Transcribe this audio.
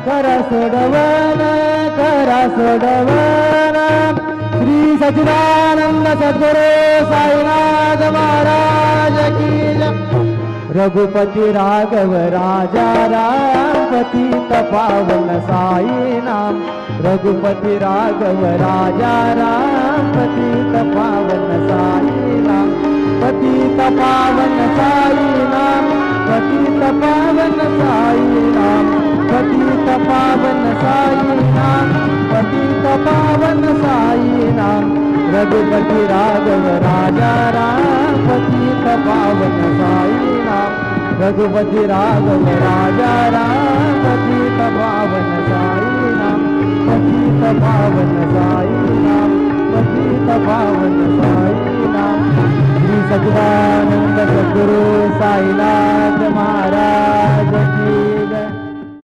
करा सोडवन करा सोडवन. श्री सच्चिदानंद सद्गुरु साईनाथ महाराज की जय. रघुपति राघव राजा राम पतित पावन साई नाम. रघुपति राघव राजा राम पतित पावन साई नाम. पतित पावन साई नाम. पतित पावन साई नाम. पतित पावन साई नाम. पतित पावन साई नाम. रघुपति राघव राजा राम पतित पावन साई नाम. रघुपति राघव राजा राम पतित पावन साई नाम. पतित पावन साई नाम. पतित पावन साई नाम. श्री सच्चिदानंद सद्गुरु साईनाथ